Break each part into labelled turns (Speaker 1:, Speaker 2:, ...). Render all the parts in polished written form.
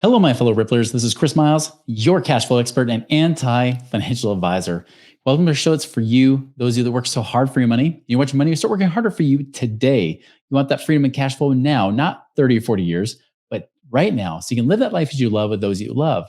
Speaker 1: Hello, my fellow Ripplers. This is Chris Miles, your cash flow expert and anti-financial advisor. Welcome to the show. It's for you, those of you that work so hard for your money. You want your money to start working harder for you today. You want that freedom and cash flow now, not 30 or 40 years, but right now, so you can live that life as you love with those you love.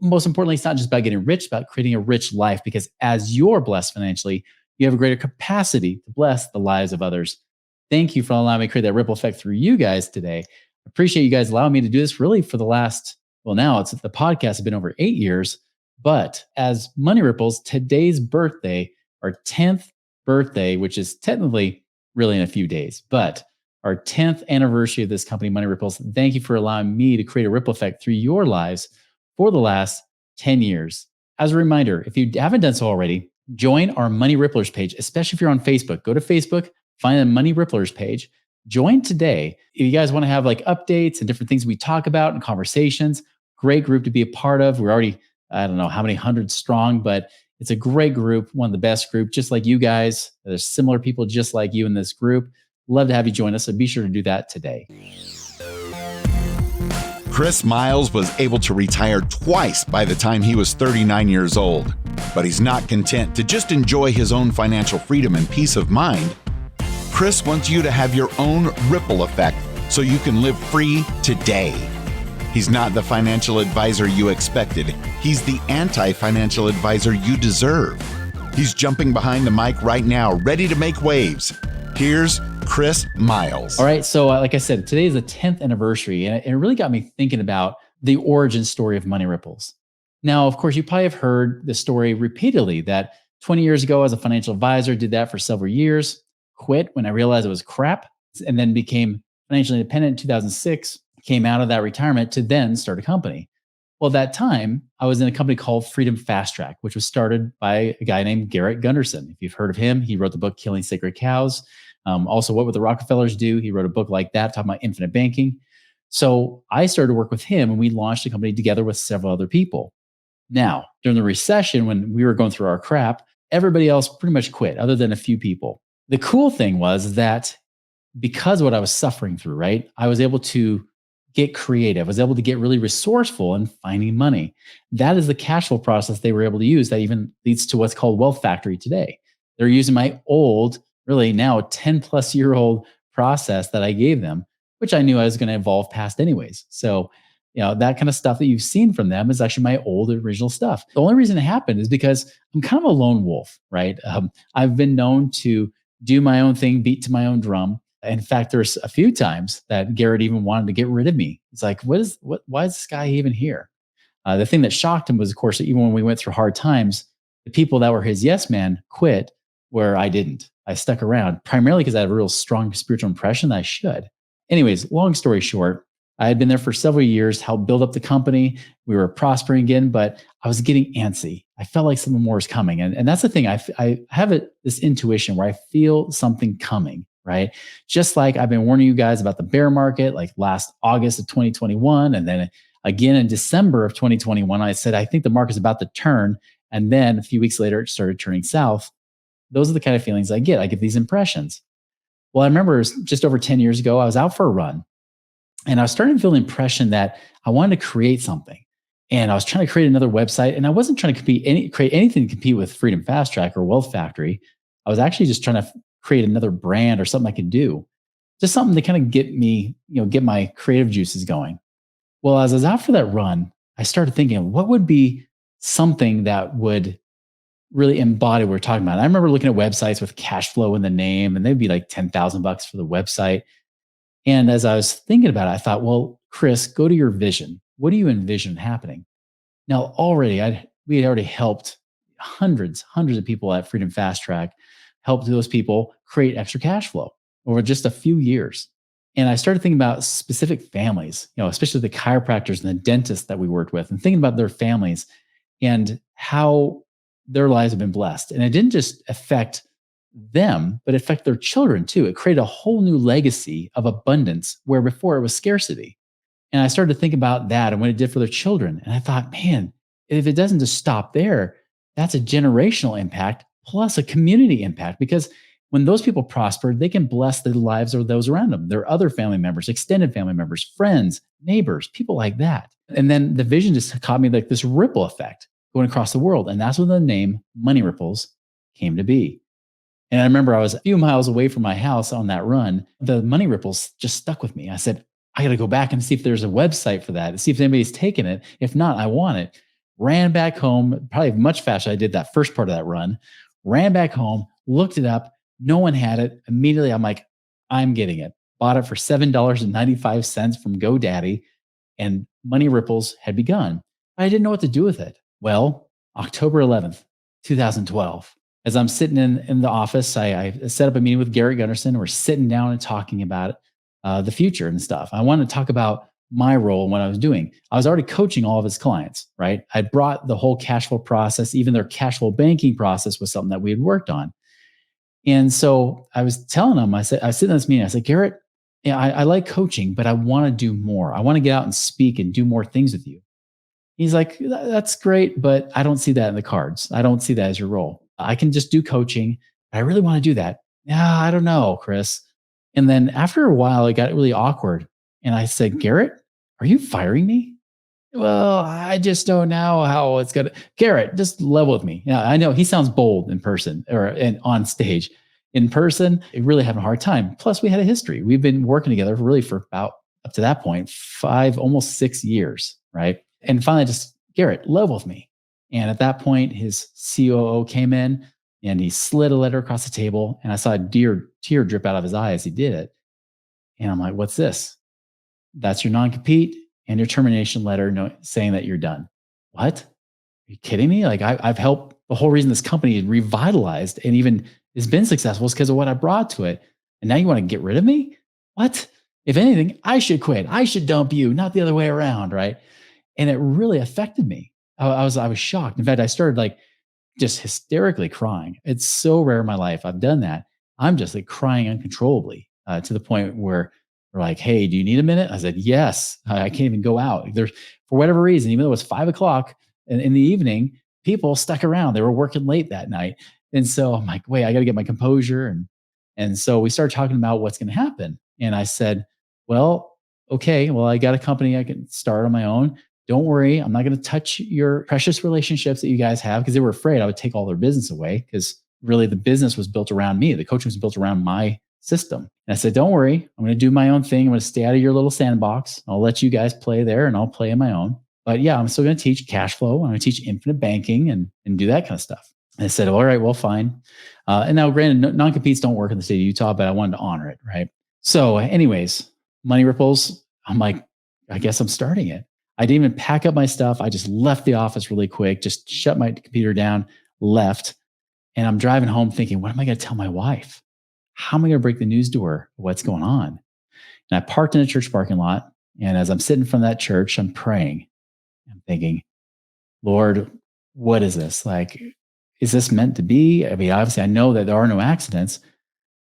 Speaker 1: Most importantly, it's not just about getting rich, it's about creating a rich life, because as you're blessed financially, you have a greater capacity to bless the lives of others. Thank you for allowing me to create that ripple effect through you guys today. Appreciate you guys allowing me to do this really for the last, now it's the podcast has been over 8 years, but as Money Ripples, today's birthday, our 10th birthday, which is technically really in a few days, but our 10th anniversary of this company, Money Ripples. Thank you for allowing me to create a ripple effect through your lives for the last 10 years. As a reminder, if you haven't done so already, join our Money Ripplers page, especially if you're on Facebook. Go to Facebook, find the Money Ripplers page. Join today. If you guys want to have like updates and different things we talk about and conversations, great group to be a part of. We're already, I don't know how many hundreds strong, but it's a great group, one of the best groups, just like you guys. There's similar people just like you in this group. Love to have you join us, so be sure to do that today.
Speaker 2: Chris Miles was able to retire twice by the time he was 39 years old, but he's not content to just enjoy his own financial freedom and peace of mind. Chris wants you to have your own ripple effect so you can live free today. He's not the financial advisor you expected. He's the anti-financial advisor you deserve. He's jumping behind the mic right now, ready to make waves. Here's Chris Miles.
Speaker 1: All right. So like I said, today is the 10th anniversary, and it really got me thinking about the origin story of Money Ripples. Now, of course, you probably have heard the story repeatedly that 20 years ago, as a financial advisor, did that for several years, quit when I realized it was crap, and then became financially independent in 2006, came out of that retirement to then start a company. Well, at that time, I was in a company called Freedom Fast Track, which was started by a guy named Garrett Gunderson. If you've heard of him, he wrote the book Killing Sacred Cows. Also, What Would the Rockefellers Do? He wrote a book like that, talking about infinite banking. So I started to work with him, and we launched a company together with several other people. Now, during the recession, when we were going through our crap, everybody else pretty much quit, other than a few people. The cool thing was that because of what I was suffering through, right, I was able to get creative. I was able to get really resourceful in finding money. That is the cash flow process they were able to use that even leads to what's called Wealth Factory today. They're using my old, really now 10 plus year old process that I gave them, which I knew I was going to evolve past anyways. So, that kind of stuff that you've seen from them is actually my old original stuff. The only reason it happened is because I'm kind of a lone wolf, right? I've been known to do my own thing, beat to my own drum. In fact, there's a few times that Garrett even wanted to get rid of me. He's like, why is this guy even here? The thing that shocked him was, of course, even when we went through hard times, the people that were his yes man quit where I didn't. I stuck around primarily because I had a real strong spiritual impression that I should. Anyways, long story short, I had been there for several years, helped build up the company. We were prospering again, but I was getting antsy. I felt like something more was coming. And that's the thing. I have this intuition where I feel something coming, right? Just like I've been warning you guys about the bear market, like last August of 2021. And then again in December of 2021, I said, I think the market's about to turn. And then a few weeks later, it started turning south. Those are the kind of feelings I get. I get these impressions. Well, I remember it was just over 10 years ago, I was out for a run. And I was starting to feel the impression that I wanted to create something. And I was trying to create another website. And I wasn't trying to create anything to compete with Freedom Fast Track or Wealth Factory. I was actually just trying to create another brand or something I could do. Just something to kind of get me, get my creative juices going. Well, as I was out for that run, I started thinking, what would be something that would really embody what we're talking about? And I remember looking at websites with cash flow in the name, and they'd be like $10,000 for the website. And as I was thinking about it, I thought, well, Chris, go to your vision. What do you envision happening? Now, already, we had already helped hundreds of people at Freedom Fast Track, helped those people create extra cash flow over just a few years. And I started thinking about specific families, especially the chiropractors and the dentists that we worked with, and thinking about their families and how their lives have been blessed. And it didn't just affect them, but affect their children too. It created a whole new legacy of abundance where before it was scarcity. And I started to think about that and what it did for their children. And I thought, man, if it doesn't just stop there, that's a generational impact plus a community impact, because when those people prosper, they can bless the lives of those around them, their other family members, extended family members, friends, neighbors, people like that. And then the vision just caught me like this ripple effect going across the world. And that's when the name Money Ripples came to be. And I remember I was a few miles away from my house on that run. The money ripples just stuck with me. I said, I got to go back and see if there's a website for that, see if anybody's taken it. If not, I want it. Ran back home, probably much faster. I did that first part of that run, ran back home, looked it up. No one had it. Immediately, I'm like, I'm getting it. Bought it for $7.95 from GoDaddy, and Money Ripples had begun. I didn't know what to do with it. Well, October 11th, 2012. As I'm sitting in the office, I set up a meeting with Garrett Gunderson. We're sitting down and talking about the future and stuff. I wanted to talk about my role and what I was doing. I was already coaching all of his clients, right? I brought the whole cash flow process, even their cash flow banking process was something that we had worked on. And so I was telling him, I was sitting in this meeting, I said, Garrett, yeah, I like coaching, but I want to do more. I want to get out and speak and do more things with you. He's like, That's great, but I don't see that in the cards. I don't see that as your role. I can just do coaching. I really want to do that. Yeah, I don't know, Chris. And then after a while, it got really awkward. And I said, Garrett, are you firing me? Well, I just don't know how it's going to. Garrett, just level with me. Yeah, I know he sounds bold in person on stage. In person, really having a hard time. Plus, we had a history. We've been working together really for about up to that point, 5, almost 6 years, right? And finally, just Garrett, level with me. And at that point, his COO came in and he slid a letter across the table, and I saw a tear drip out of his eye as he did it. And I'm like, what's this? That's your non-compete and your termination letter saying that you're done. What? Are you kidding me? Like I've helped the whole reason this company revitalized and even has been successful is because of what I brought to it. And now you want to get rid of me? What? If anything, I should quit. I should dump you, not the other way around, right? And it really affected me. I was shocked. In fact, I started like just hysterically crying. It's so rare in my life. I've done that. I'm just like crying uncontrollably to the point where they're like, "Hey, do you need a minute?" I said, "Yes." I can't even go out. There's for whatever reason, even though it was 5 o'clock in the evening, people stuck around. They were working late that night, and so I'm like, "Wait, I got to get my composure." And so we started talking about what's going to happen. And I said, "Well, okay. Well, I got a company I can start on my own. Don't worry. I'm not going to touch your precious relationships that you guys have," because they were afraid I would take all their business away, because really the business was built around me. The coaching was built around my system. And I said, don't worry. I'm going to do my own thing. I'm going to stay out of your little sandbox. I'll let you guys play there and I'll play in my own. But yeah, I'm still going to teach cash flow. I'm going to teach infinite banking and do that kind of stuff. And I said, all right, well, fine. And now granted, non-competes don't work in the state of Utah, but I wanted to honor it. Right. So anyways, Money Ripples, I'm like, I guess I'm starting it. I didn't even pack up my stuff. I just left the office really quick, just shut my computer down, left. And I'm driving home thinking, what am I going to tell my wife? How am I going to break the news to her? What's going on? And I parked in a church parking lot. And as I'm sitting from that church, I'm praying. I'm thinking, Lord, what is this? Like, is this meant to be? I mean, obviously, I know that there are no accidents.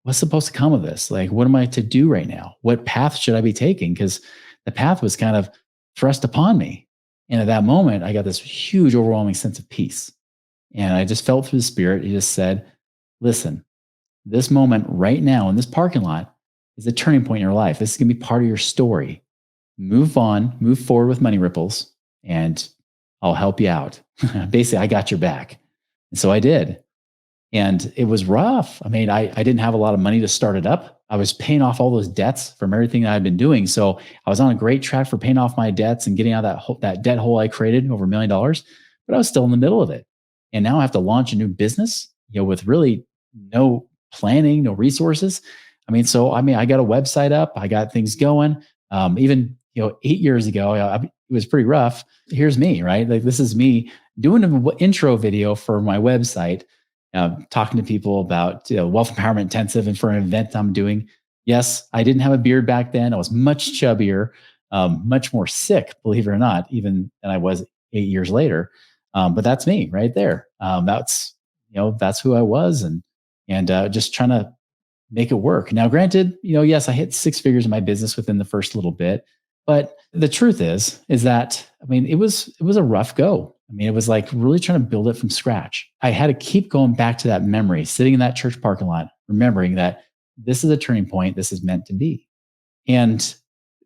Speaker 1: What's supposed to come of this? Like, what am I to do right now? What path should I be taking? Because the path was kind of thrust upon me. And at that moment, I got this huge, overwhelming sense of peace. And I just felt through the Spirit. He just said, listen, this moment right now in this parking lot is a turning point in your life. This is going to be part of your story. Move on, move forward with Money Ripples, and I'll help you out. Basically, I got your back. And so I did. And it was rough. I mean, I didn't have a lot of money to start it up. I was paying off all those debts from everything that I've been doing. So I was on a great track for paying off my debts and getting out of that debt hole I created, over $1 million. But I was still in the middle of it. And now I have to launch a new business, with really no planning, no resources. I I got a website up. I got things going. Even 8 years ago, it was pretty rough. Here's me, right? Like, this is me doing an intro video for my website, talking to people about wealth empowerment intensive and for an event I'm doing. Yes, I didn't have a beard back then. I was much chubbier, much more sick, believe it or not, even than I was 8 years later. But that's me right there. That's who I was, and just trying to make it work. Now, granted, yes, I hit 6 figures in my business within the first little bit, but the truth is that, it was a rough go. It was like really trying to build it from scratch. I had to keep going back to that memory, sitting in that church parking lot, remembering that this is a turning point. This is meant to be. And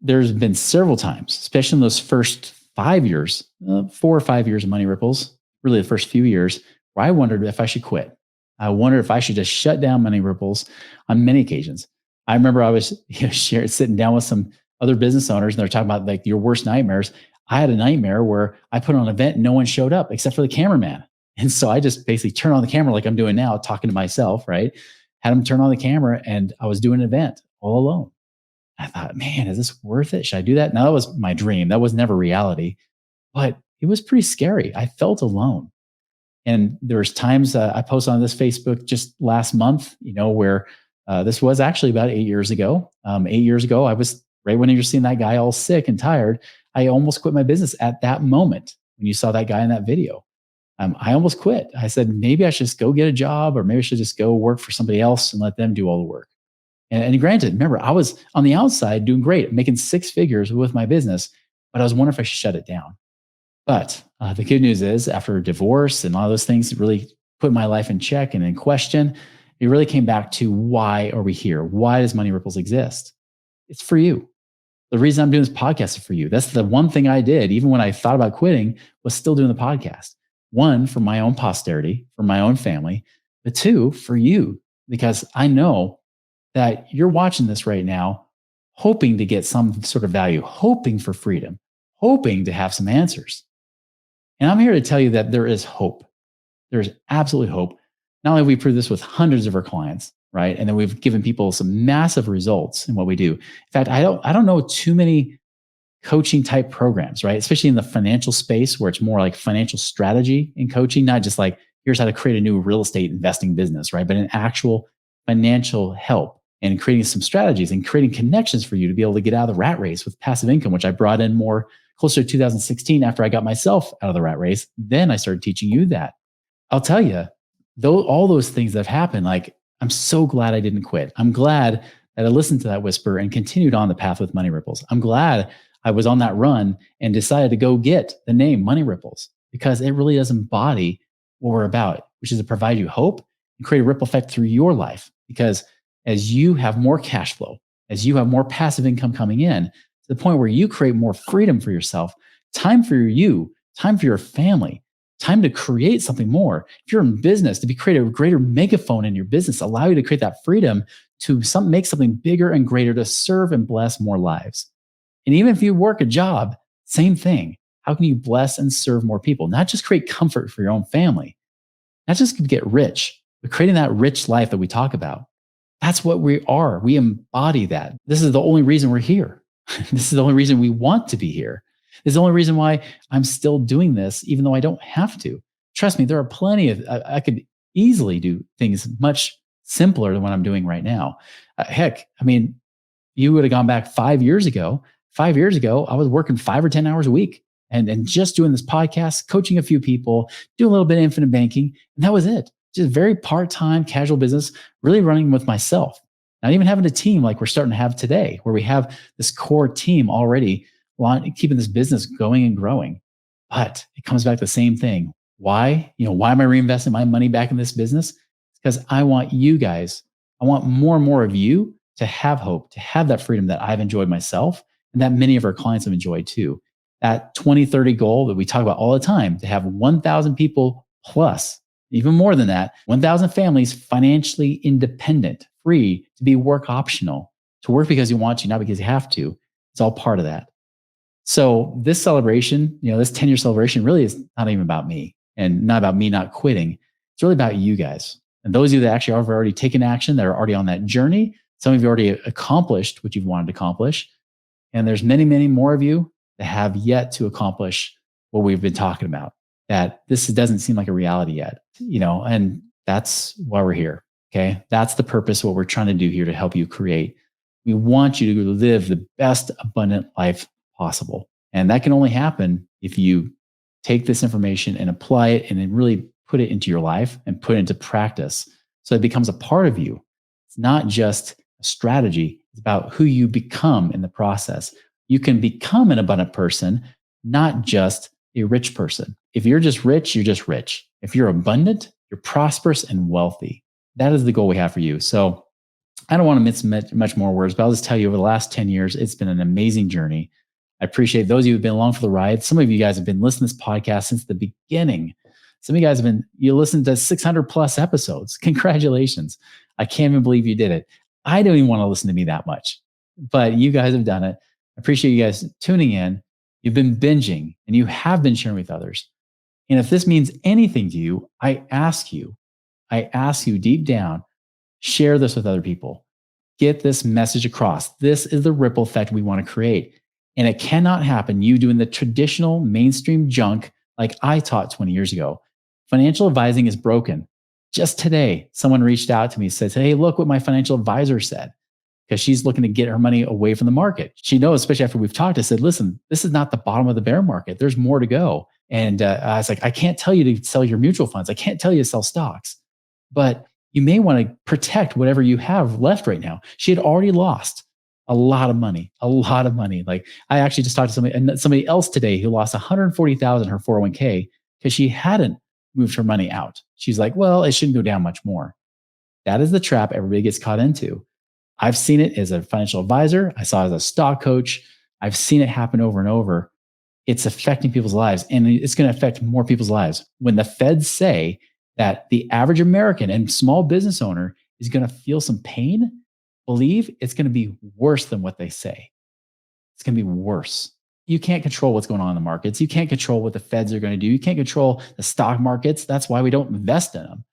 Speaker 1: there's been several times, especially in those first 5 years, 4 or 5 years of Money Ripples, really the first few years, where I wondered if I should quit. I wondered if I should just shut down Money Ripples on many occasions. I remember I was sitting down with some other business owners and they're talking about like your worst nightmares. I had a nightmare where I put on an event and no one showed up except for the cameraman. And so I just basically turned on the camera like I'm doing now, talking to myself, right? Had him turn on the camera and I was doing an event all alone. I thought, man, is this worth it? Should I do that? Now that was my dream. That was never reality, but it was pretty scary. I felt alone. And there was times I posted on this Facebook just last month, where this was actually about 8 years ago. 8 years ago, I was right when you're seeing that guy all sick and tired. I almost quit my business at that moment when you saw that guy in that video. I almost quit. I said, maybe I should just go get a job or maybe I should just go work for somebody else and let them do all the work. And granted, remember, I was on the outside doing great, making six figures with my business, but I was wondering if I should shut it down. But the good news is, after divorce and all those things really put my life in check and in question, it really came back to why are we here? Why does Money Ripples exist? It's for you. The reason I'm doing this podcast is for you. That's the one thing I did, even when I thought about quitting, was still doing the podcast. One, for my own posterity, for my own family, but two, for you, because I know that you're watching this right now, hoping to get some sort of value, hoping for freedom, hoping to have some answers. And I'm here to tell you that there is hope. There's absolutely hope. Not only have we proved this with hundreds of our clients, right? And then we've given people some massive results in what we do. In fact, I don't know too many coaching type programs, right? Especially in the financial space where it's more like financial strategy in coaching, not just like, here's how to create a new real estate investing business, right? But an actual financial help and creating some strategies and creating connections for you to be able to get out of the rat race with passive income, which I brought in more closer to 2016 after I got myself out of the rat race. Then I started teaching you that. I'll tell you, though, all those things that have happened, like, I'm so glad I didn't quit. I'm glad that I listened to that whisper and continued on the path with Money Ripples. I'm glad I was on that run and decided to go get the name Money Ripples because it really does embody what we're about, which is to provide you hope and create a ripple effect through your life. Because as you have more cash flow, as you have more passive income coming in, to the point where you create more freedom for yourself, time for you, time for your family, time to create something more. If you're in business, to create a greater megaphone in your business, allow you to create that freedom to make something bigger and greater to serve and bless more lives. And even if you work a job, same thing. How can you bless and serve more people? Not just create comfort for your own family, not just get rich, but creating that rich life that we talk about. That's what we are. We embody that. This is the only reason we're here. This is the only reason we want to be here. This is the only reason why I'm still doing this, even though I don't have to. Trust me, there are plenty of, I could easily do things much simpler than what I'm doing right now. Heck, I mean, you would have gone back 5 years ago. 5 years ago, I was working 5 or 10 hours a week and just doing this podcast, coaching a few people, doing a little bit of infinite banking. And that was it. Just very part-time casual business, really running with myself. Not even having a team like we're starting to have today, where we have this core team already keeping this business going and growing. But it comes back to the same thing. Why? Why am I reinvesting my money back in this business? Because I want you guys, I want more and more of you to have hope, to have that freedom that I've enjoyed myself and that many of our clients have enjoyed too. That 2030 goal that we talk about all the time, to have 1,000 people plus, even more than that, 1,000 families financially independent, free to be work optional, to work because you want to, not because you have to. It's all part of that. So this celebration, this 10-year celebration really is not even about me and not about me not quitting. It's really about you guys. And those of you that actually have already taken action, that are already on that journey, some of you already accomplished what you've wanted to accomplish. And there's many, many more of you that have yet to accomplish what we've been talking about, that this doesn't seem like a reality yet, and that's why we're here. Okay. That's the purpose of what we're trying to do here to help you create. We want you to live the best abundant life possible. And that can only happen if you take this information and apply it and then really put it into your life and put it into practice so it becomes a part of you. It's not just a strategy. It's about who you become in the process. You can become an abundant person, not just a rich person. If you're just rich, you're just rich. If you're abundant, you're prosperous and wealthy. That is the goal we have for you. So I don't want to miss much more words, but I'll just tell you over the last 10 years, it's been an amazing journey. I appreciate those of you who've been along for the ride. Some of you guys have been listening to this podcast since the beginning. Some of you guys you listened to 600 plus episodes. Congratulations. I can't even believe you did it. I don't even want to listen to me that much, but you guys have done it. I appreciate you guys tuning in. You've been binging and you have been sharing with others. And if this means anything to you, I ask you deep down, share this with other people. Get this message across. This is the ripple effect we want to create. And it cannot happen you doing the traditional mainstream junk like I taught 20 years ago. Financial advising is broken. Just today, someone reached out to me and said, hey, look what my financial advisor said, because she's looking to get her money away from the market. She knows, especially after we've talked, I said, listen, this is not the bottom of the bear market. There's more to go. And I was like, I can't tell you to sell your mutual funds. I can't tell you to sell stocks, but you may want to protect whatever you have left right now. She had already lost a lot of money. Like I actually just talked to somebody else today who lost 140,000 in her 401k because she hadn't moved her money out. She's like, well, it shouldn't go down much more. That is the trap everybody gets caught into. I've seen it as a financial advisor. I saw it as a stock coach. I've seen it happen over and over. It's affecting people's lives, and it's going to affect more people's lives. When the feds say that the average American and small business owner is going to feel some pain, believe it's going to be worse than what they say. It's going to be worse. You can't control what's going on in the markets. You can't control what the feds are going to do. You can't control the stock markets. That's why we don't invest in them.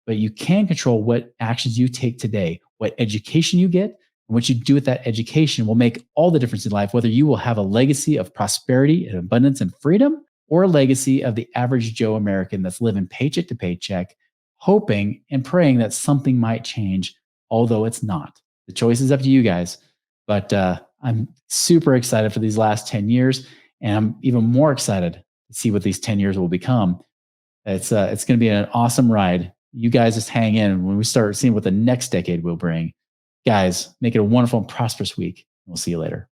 Speaker 1: But you can control what actions you take today, what education you get, and what you do with that education will make all the difference in life, whether you will have a legacy of prosperity and abundance and freedom, or a legacy of the average Joe American that's living paycheck to paycheck, hoping and praying that something might change, although it's not. The choice is up to you guys. But I'm super excited for these last 10 years, and I'm even more excited to see what these 10 years will become. It's going to be an awesome ride. You guys just hang in when we start seeing what the next decade will bring. Guys, make it a wonderful and prosperous week. We'll see you later.